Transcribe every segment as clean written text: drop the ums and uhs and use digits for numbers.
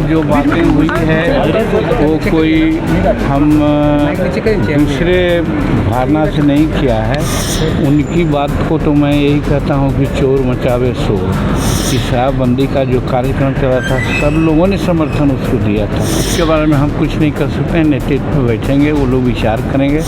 जो बातें हुई है वो कोई हम दूसरे भावना से नहीं किया है। उनकी बात को तो मैं यही कहता हूँ कि चोर मचावे शोर। कि शराबबंदी का जो कार्यक्रम चला था सब लोगों ने समर्थन उसको दिया था। इसके बारे में हम कुछ नहीं कर सकते हैं। नेतृत्व में बैठेंगे, वो लोग विचार करेंगे,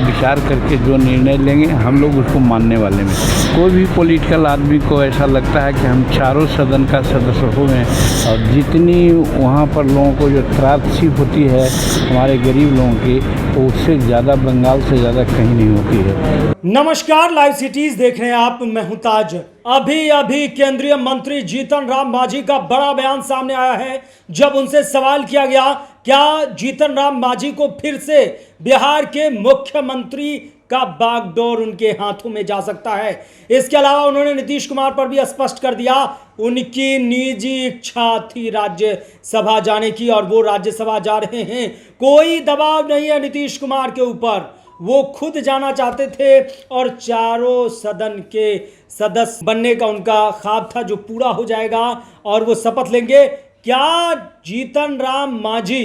विचार करके जो निर्णय लेंगे हम लोग उसको मानने वाले में। कोई भी पॉलिटिकल आदमी को ऐसा लगता है कि हम चारों सदन का सदस्य हो गए और जितनी वहाँ पर लोगों को जो त्रासदी होती है हमारे गरीब लोगों की, तो उससे ज़्यादा बंगाल से ज़्यादा कहीं नहीं होती है। नमस्कार, लाइव सिटीज देख रहे हैं आप। मैं हूं ताज। अभी केंद्रीय मंत्री जीतन राम मांझी का बड़ा बयान सामने आया है। जब उनसे सवाल किया गया क्या जीतन राम मांझी को फिर से बिहार के मुख्यमंत्री का बागडोर उनके हाथों में जा सकता है। इसके अलावा उन्होंने नीतीश कुमार पर भी स्पष्ट कर दिया उनकी निजी इच्छा थी राज्यसभा जाने की और वो राज्यसभा जा रहे हैं। कोई दबाव नहीं है नीतीश कुमार के ऊपर, वो खुद जाना चाहते थे और चारों सदन के सदस्य बनने का उनका ख्वाब था जो पूरा हो जाएगा और वो शपथ लेंगे। क्या जीतन राम मांझी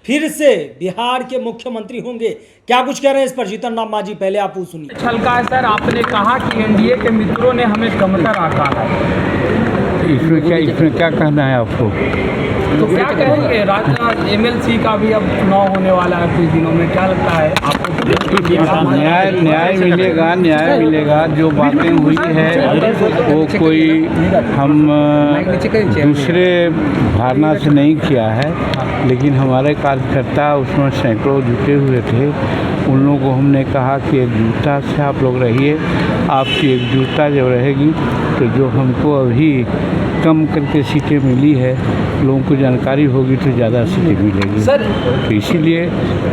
फिर से बिहार के मुख्यमंत्री होंगे? क्या कुछ कह रहे हैं इस पर जीतन राम मांझी, पहले आप सुनिए। छलका है सर, आपने कहा कि एनडीए के मित्रों ने हमें कमतर आका है। इसमें क्या कहना है आपको? तो क्या कहेंगे? एमएलसी का भी अब चुनाव होने वाला है कुछ दिनों में, क्या लगता है आपको? न्याय मिलेगा। जो बातें हुई है वो कोई हम दूसरे भावना से नहीं किया है, लेकिन हमारे कार्यकर्ता उसमें सैकड़ों जुटे हुए थे। उन लोगों को हमने कहा कि एकजुटता से आप लोग रहिए। आपकी एकजुटता जब रहेगी तो जो हमको अभी कम करके सीटें मिली है, लोगों को जानकारी होगी तो ज़्यादा सीटें मिलेगी सर। तो इसीलिए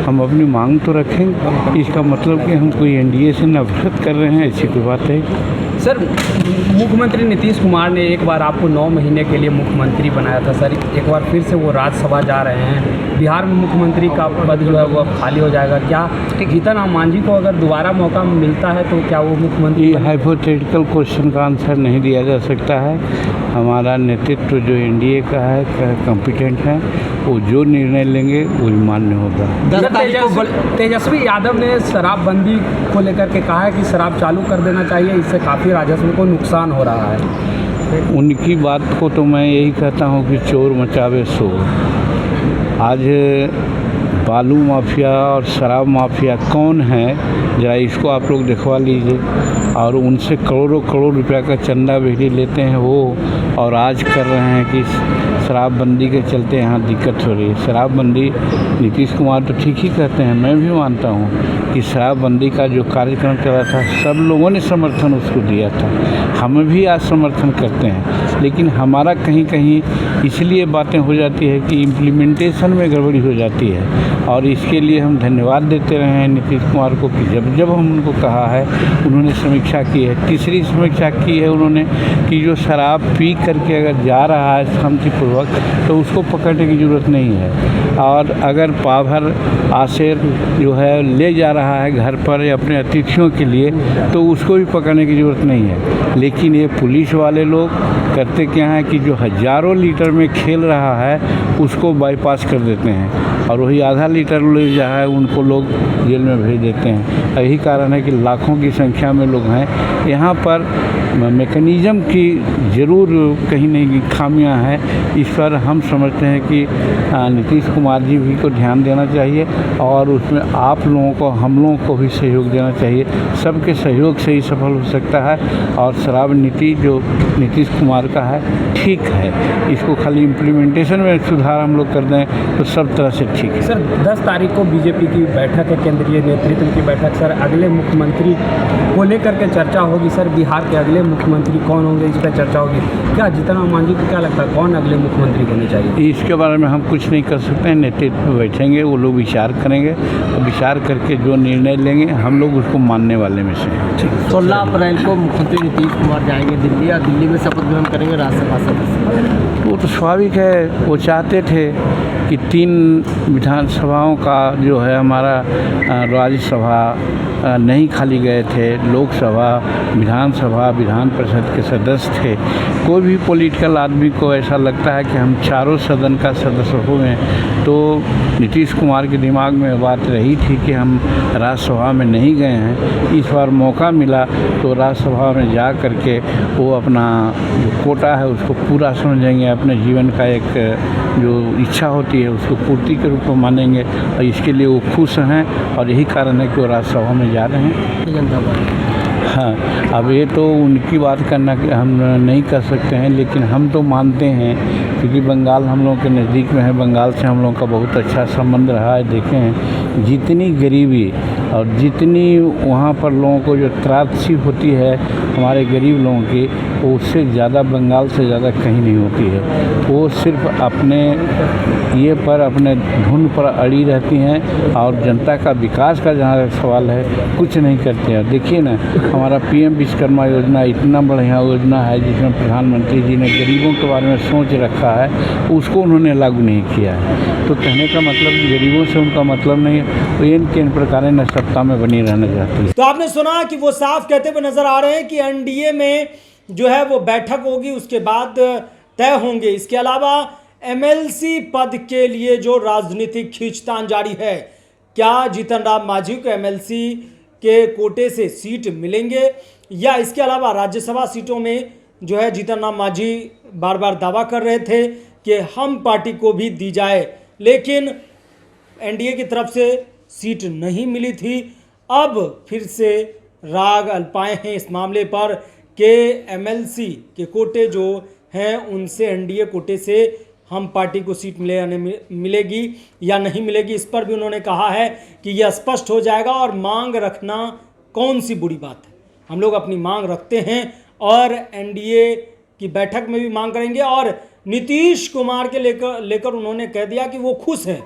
हम अपनी मांग तो रखेंगे। इसका मतलब कि हम कोई एनडीए से नफरत कर रहे हैं, ऐसी कोई बात है सर। मुख्यमंत्री नीतीश कुमार ने एक बार आपको 9 महीने के लिए मुख्यमंत्री बनाया था सर, एक बार फिर से वो राज्यसभा जा रहे हैं। बिहार में मुख्यमंत्री का पद जो है वो खाली हो जाएगा। क्या जीतन राम मांझी को अगर दोबारा मौका मिलता है तो क्या वो मुख्यमंत्री? हाइपोथेटिकल क्वेश्चन का आंसर नहीं दिया जा सकता है। हमारा नेतृत्व जो एनडीए का है कॉम्पिटेंट है, वो जो निर्णय लेंगे वो मान्य होगा। तेजस्वी यादव ने शराबबंदी को लेकर के कहा है कि शराब चालू कर देना चाहिए, इससे काफ़ी राजस्व को नुकसान हो रहा है। उनकी बात को तो मैं यही कहता हूँ कि चोर मचावे शोर। आज बालू माफिया और शराब माफिया कौन है, जरा इसको आप लोग दिखवा लीजिए। और उनसे करोड़ों रुपया का चंदा बेटी लेते हैं वो, और आज कर रहे हैं कि शराबबंदी के चलते यहाँ दिक्कत हो रही है। शराबबंदी नीतीश कुमार तो ठीक ही कहते हैं, मैं भी मानता हूँ कि शराबबंदी का जो कार्यक्रम चला था सब लोगों ने समर्थन उसको दिया था। हम भी आज समर्थन करते हैं, लेकिन हमारा कहीं इसलिए बातें हो जाती है कि इम्प्लीमेंटेशन में गड़बड़ी हो जाती है। और इसके लिए हम धन्यवाद देते रहे हैं नीतीश कुमार को कि जब हम उनको कहा है उन्होंने समीक्षा की है। तीसरी समीक्षा की है उन्होंने कि जो शराब पी करके अगर जा रहा है शांतिपूर्वक तो उसको पकड़ने की ज़रूरत नहीं है। और अगर पाभर आशेर जो है ले जा रहा है घर पर अपने अतिथियों के लिए तो उसको भी पकड़ने की ज़रूरत नहीं है। लेकिन ये पुलिस वाले लोग करते क्या हैं कि जो हज़ारों लीटर में खेल रहा है उसको बाईपास कर देते हैं और वही आधा लीटर ले जा है उनको लोग जेल में भेज देते हैं। यही कारण है कि लाखों की संख्या में लोग हैं। यहाँ पर मैकेनिज़्म की ज़रूर कहीं नहीं खामियां हैं। इस पर हम समझते हैं कि नीतीश कुमार जी भी को ध्यान देना चाहिए और उसमें आप लोगों को, हम लोगों को भी सहयोग देना चाहिए। सबके सहयोग से ही सफल हो सकता है। और शराब नीति जो नीतीश कुमार का है ठीक है, इसको खाली इम्प्लीमेंटेशन में सुधार हम लोग कर दें तो सब तरह से ठीक है। सर 10 तारीख को बीजेपी की बैठक है, केंद्रीय नेतृत्व की बैठक। सर अगले मुख्यमंत्री को लेकर के चर्चा होगी। सर बिहार के अगले मुख्यमंत्री कौन होंगे इस पर चर्चा होगी। क्या जीतन राम मांझी को क्या लगता है कौन अगले मुख्यमंत्री होने चाहिए? इसके बारे में हम कुछ नहीं कर सकते हैं। नेतृत्व में बैठेंगे, वो लोग विचार करेंगे और विचार करके जो निर्णय लेंगे हम लोग उसको मानने वाले में से। 16 अप्रैल को मुख्यमंत्री नीतीश कुमार जाएंगे दिल्ली, या दिल्ली में शपथ ग्रहण करेंगे राज्यसभा सदस्य। वो तो स्वाभाविक है, वो चाहते थे कि 3 विधानसभाओं का जो है हमारा राज्यसभा नहीं खाली गए थे, लोकसभा, विधानसभा, विधान परिषद के सदस्य थे। कोई भी पॉलिटिकल आदमी को ऐसा लगता है कि हम चारों सदन का सदस्य हुए, तो नीतीश कुमार के दिमाग में बात रही थी कि हम राज्यसभा में नहीं गए हैं, इस बार मौका मिला तो राज्यसभा में जा करके वो अपना जो कोटा है उसको पूरा समझेंगे, अपने जीवन का एक जो इच्छा होती है उसको पूर्ति के रूप में मानेंगे, और इसके लिए वो खुश हैं और यही कारण है कि वो राज्यसभा में जा रहे हैं। जनता पार्टी हाँ, अब ये तो उनकी बात करना कि हम नहीं कर सकते हैं, लेकिन हम तो मानते हैं क्योंकि बंगाल हम लोगों के नज़दीक में है, बंगाल से हम लोगों का बहुत अच्छा संबंध रहा है। देखें हैं जितनी गरीबी और जितनी वहाँ पर लोगों को जो त्रासदी होती है हमारे गरीब लोगों की, वो उससे ज़्यादा बंगाल से ज़्यादा कहीं नहीं होती है। वो सिर्फ अपने ये पर अपने धुन पर अड़ी रहती हैं और जनता का विकास का जहाँ सवाल है कुछ नहीं करते हैं। देखिए ना, हमारा पीएम विश्वकर्मा योजना इतना बढ़िया योजना है जिसमें प्रधानमंत्री जी ने गरीबों के बारे में सोच रखा है, उसको उन्होंने लागू नहीं किया है। तो कहने का मतलब गरीबों से उनका मतलब नहीं है, तो इन किन प्रकार न सत्ता में बनी रहना चाहती है। तो आपने सुना कि वो साफ कहते हुए नजर आ रहे हैं कि एनडीए में जो है वो बैठक होगी, उसके बाद तय होंगे। इसके अलावा एमएलसी पद के लिए जो राजनीतिक खींचतान जारी है, क्या जीतन राम मांझी को एमएलसी के कोटे से सीट मिलेंगे, या इसके अलावा राज्यसभा सीटों में जो है जीतन राम मांझी बार बार दावा कर रहे थे कि हम पार्टी को भी दी जाए, लेकिन एनडीए की तरफ से सीट नहीं मिली थी। अब फिर से राग अल्पाए हैं इस मामले पर कि एमएलसी के कोटे जो हैं उनसे एनडीए कोटे से हम पार्टी को सीट मिलेगी या नहीं मिलेगी, इस पर भी उन्होंने कहा है कि यह स्पष्ट हो जाएगा। और मांग रखना कौन सी बुरी बात है, हम लोग अपनी मांग रखते हैं और एनडीए की बैठक में भी मांग करेंगे। और नीतीश कुमार के लेकर उन्होंने कह दिया कि वो खुश हैं,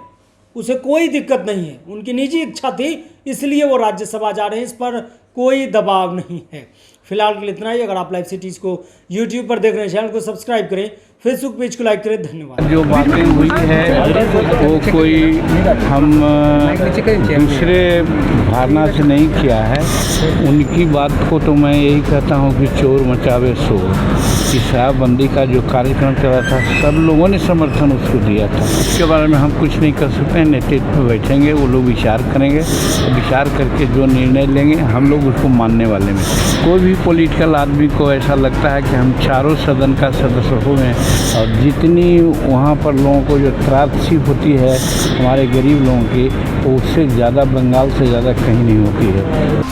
उसे कोई दिक्कत नहीं है, उनकी निजी इच्छा थी इसलिए वो राज्यसभा जा रहे हैं, इस पर कोई दबाव नहीं है। फिलहाल के लिए इतना ही। अगर आप लाइव सिटीज़ को यूट्यूब पर देख रहे हैं, चैनल को सब्सक्राइब करें, फेसबुक पेज को लाइक करें। धन्यवाद। जो बातें हुई है वो कोई हम दूसरे धारणा से नहीं किया है, उनकी बात को तो मैं यही कहता हूँ कि चोर मचावे शोर। कि शराबबंदी का जो कार्यक्रम चला था सब लोगों ने समर्थन उसको दिया था, उसके बारे में हम कुछ नहीं कर सकते हैं। नेतृत्व में बैठेंगे, वो लोग विचार करेंगे, विचार करके जो निर्णय लेंगे हम लोग उसको मानने वाले में। कोई भी पॉलिटिकल आदमी को ऐसा लगता है कि हम चारों सदन का सदस्य हुए और जितनी वहाँ पर लोगों को जो त्रासदी होती है हमारे गरीब लोगों की, वो उससे ज़्यादा बंगाल से ज़्यादा कहीं नहीं होती है।